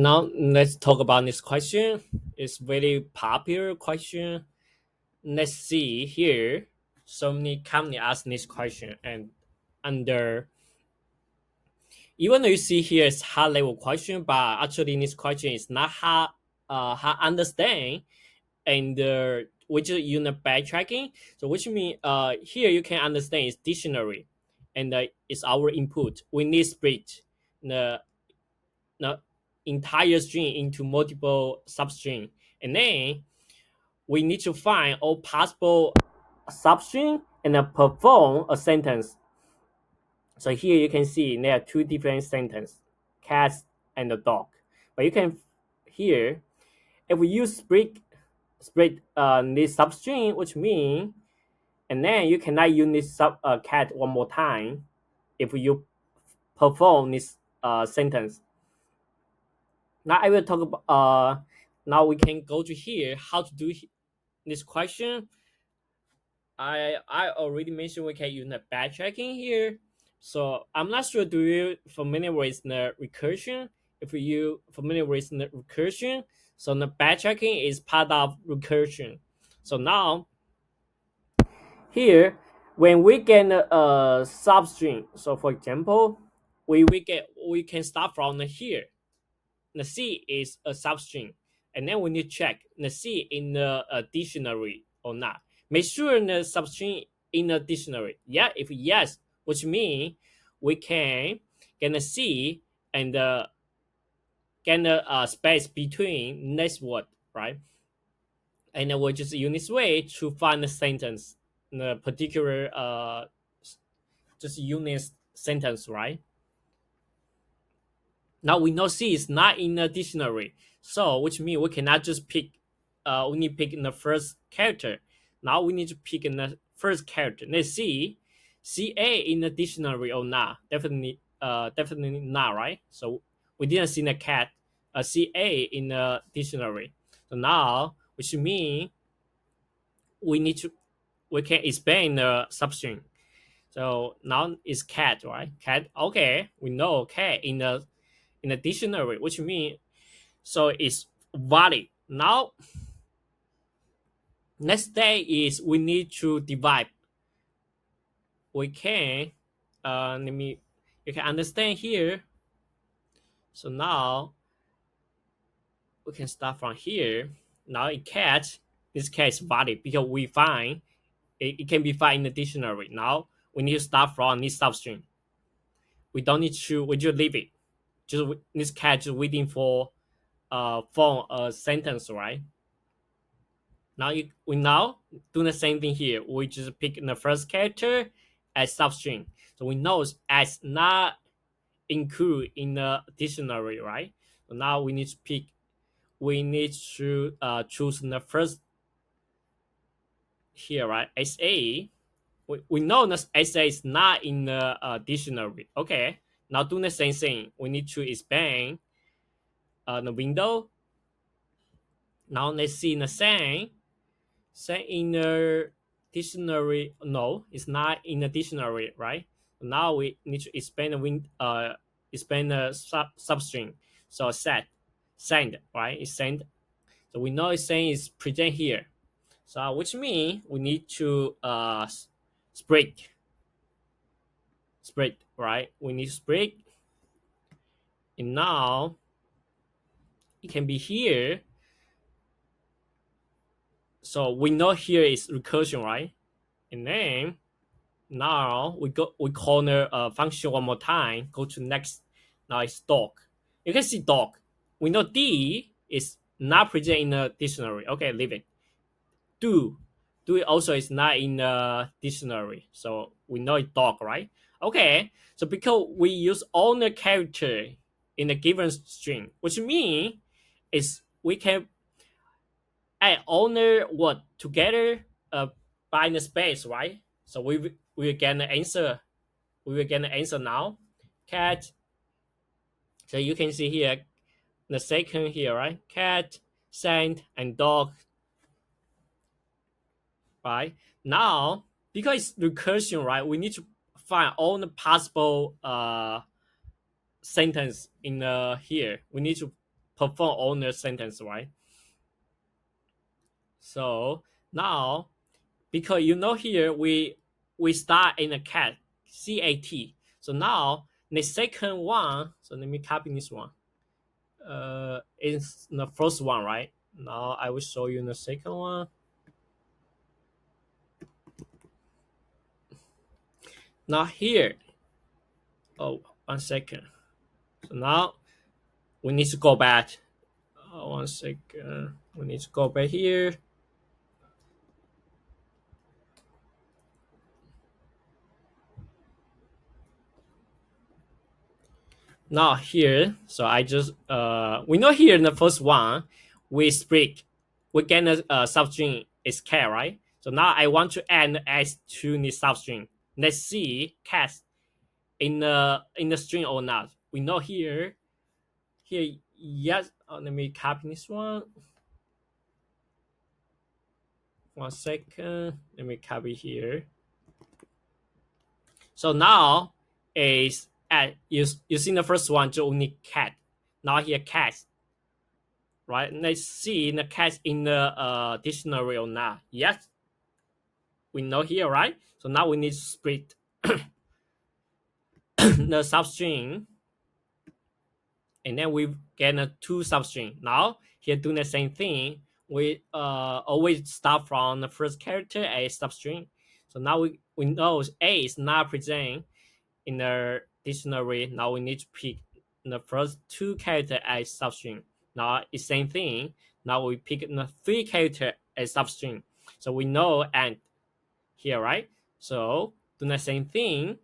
Now let's talk about this question. It's very popular question. Let's see here. So many company ask this question, and under even though you see here it's high level question, but actually this question is not hard understand, and which is unit backtracking. So which means here you can understand is dictionary, and it's our input. We need split the the entire string into multiple substring, and then we need to find all possible substring and then perform a sentence. So here you can see there are two different sentences, cats and the dog. But you can here if we use split this substring, which means and then you cannot use this cat one more time if you perform this sentence. Now I will talk about now we can go to here how to do this question. I already mentioned we can use the backtracking here. So I'm not sure do you familiar with the recursion? If you familiar with the recursion, so the backtracking is part of recursion. So now here when we get a substring, so for example, we can start from the here. The C is a substring, and then we need to check the C in the dictionary or not. Make sure the substring in the dictionary. Yeah, if yes, which means we can get a C and get a space between next word, right? And then we'll just use this way to find the sentence, the particular just unit sentence, right? Now we know C is not in the dictionary, so which means we cannot just pick. We need to pick in the first character. Now we need to pick in the first character. Let's see, CA in the dictionary or not? Definitely not, right? So we didn't see the cat, CA in the dictionary. So now, which means we need to we can expand the substring. So now it's cat, right? Cat. Okay, we know cat in the dictionary, which means so it's valid. Now next step is we need to divide. We can let me you can understand here. So now we can start from here. Now in cat, this cat is valid because we find it can be found in the dictionary. Now we need to start from this substring. We don't need to we just leave it. Just this cat just waiting for form a sentence, right? Now we now do the same thing here. We just pick the first character as substring. So we know as not include in the dictionary, right? So now we need to pick. We need to choose the first here, right? SA. We know that SA is not in the dictionary. Okay. Now do the same thing. We need to expand the window. Now let's see the same. Say in the dictionary, no, it's not in the dictionary, right? Now we need to expand expand the substring. So send, right? It's send. So we know it's saying is present here. So which means we need to split, right? We need to split, and now it can be here. So we know here is recursion, right? And then now we corner function one more time. Go to next. Now it's dog. You can see dog. We know D is not present in the dictionary. Okay, leave it. Do do also is not in the dictionary. So we know it's dog, right? Okay. So because we use all the character in a given string, which means is we can add owner word together by the space, right? So we will get the answer. We will get the answer now. Cat. So you can see here the second here, right? Cat, sand, and dog. Right now, because it's recursion, right? We need to find all the possible sentence in here. We need to perform all the sentence, right? So now, because here we start in a cat, cat. So now the second one, so let me copy this one. It's the first one, right? Now I will show you the second one. Now here, oh, 1 second. So now we need to go back. 1 second. We need to go back here. Now here, so I just we know here in the first one we split, we get a substring is cat, right? So now I want to add s to the substring. Let's see cat in the string or not. We know here yes. Let me copy this one. 1 second. Let me copy here. So now is at you see the first one just only cat. Now here cat, right? Let's see the cat in the dictionary or not. Yes, we know here, right? So now we need to split the substring, and then we get a two substring. Now here doing the same thing. We always start from the first character as substring. So now we know A is not present in the dictionary. Now we need to pick the first two character as substring. Now it's same thing. Now we pick the three character as substring. So we know and here, right? So do the same thing.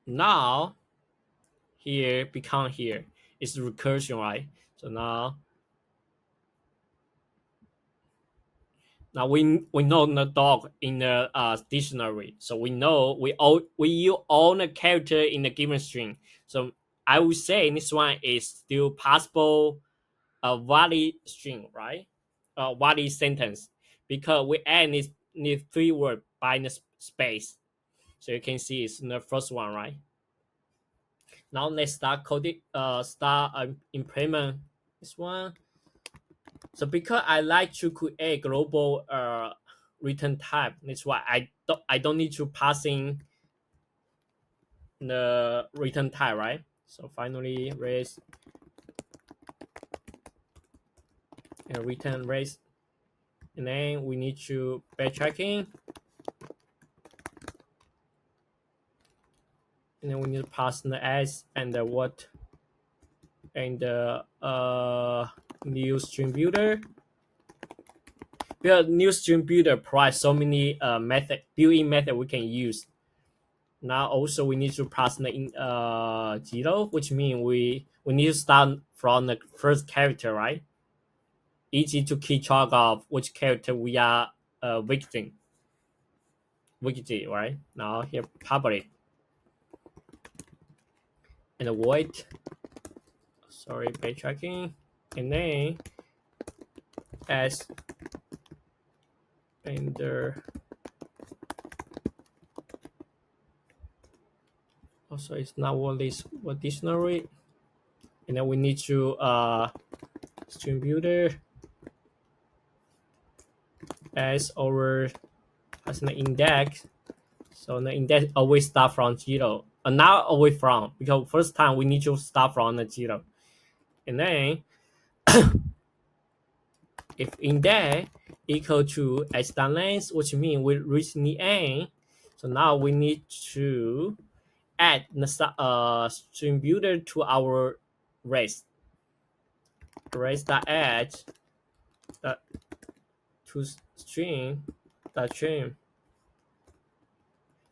Now here become here. It's recursion, right? So now we know the dog in the dictionary. So we know we use all the character in the given string. So I would say this one is still possible a valid string, right? A valid sentence because we add this three word by the space. So you can see it's the first one, right? Now let's start coding. Start implement this one. So because I like to create global return type, that's why I don't need to pass in the return type, right? So finally raise and return raise, and then we need to backtracking, and then we need to pass the s and the what and the new stream builder. Because new stream builder provides so many built-in method we can use. Now also we need to pass the in 0, which means we need to start from the first character, right? Easy to keep track of which character we are visiting, right? Now here public and void. Sorry, backtracking, and then as and also it's not what dictionary, and then we need to stream builder as our as an index. So the index always start from 0. Not always from, because first time we need to start from the 0. And then if index equal to length, which means we reach the end. So now we need to add the stream builder to our race. Race.add to string.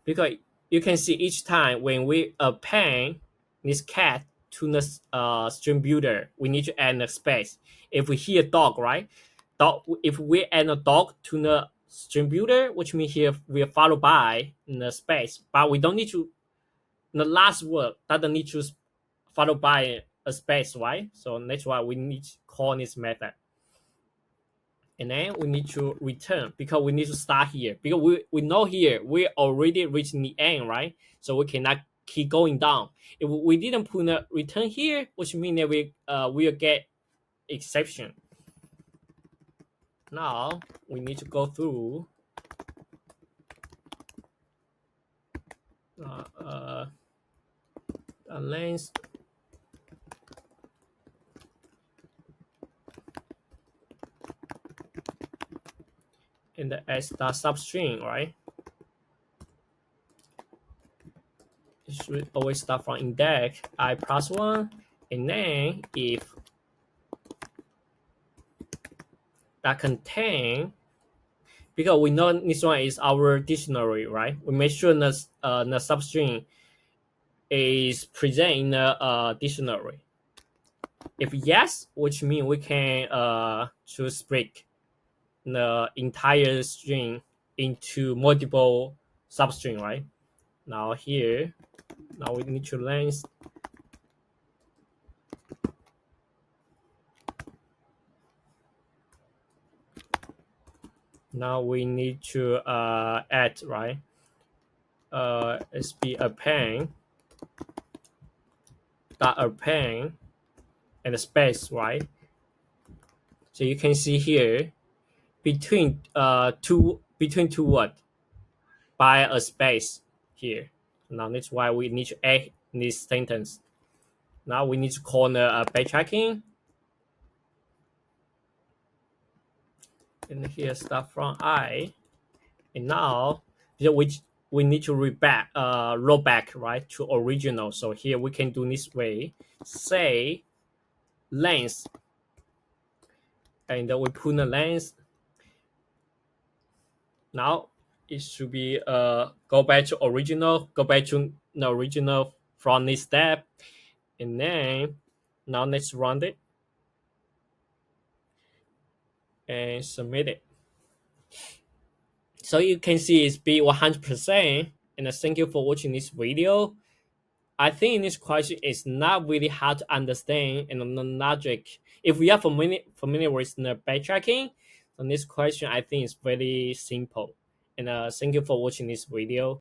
Because you can see each time when we append this cat to the stream builder, we need to add a space. If we hear dog, right? Dog. If we add a dog to the stream builder, which means here we are followed by the space, but we don't need to. The last word doesn't need to follow by a space, right? So that's why we need to call this method. and then we need to return because we need to start here because we know here we already reaching the end, right? So we cannot keep going down. If we didn't put a return here, which means that we will get exception. Now we need to go through uh, uh, the length and the s dot substring, right? It should always start from index I plus one, and then if that contain, because we know this one is our dictionary, right? We make sure the substring is present in the dictionary. If yes, which means we can choose break the entire string into multiple substring, right? Now here, now we need to length. Now we need to add, right? It's be append dot append and the space, right? So you can see here between two what by a space here. Now that's why we need to add this sentence. Now we need to call the backtracking, and here start from I, and now we need to roll back, right, to original. So here we can do this way, say length, and then we put the length. Now it should be go back to original, go back to the original from this step, and then now let's run it and submit it. So you can see it's be 100%. And thank you for watching this video. I think this question is not really hard to understand and the logic. If we are familiar with the backtracking, then this question I think is very simple. And thank you for watching this video.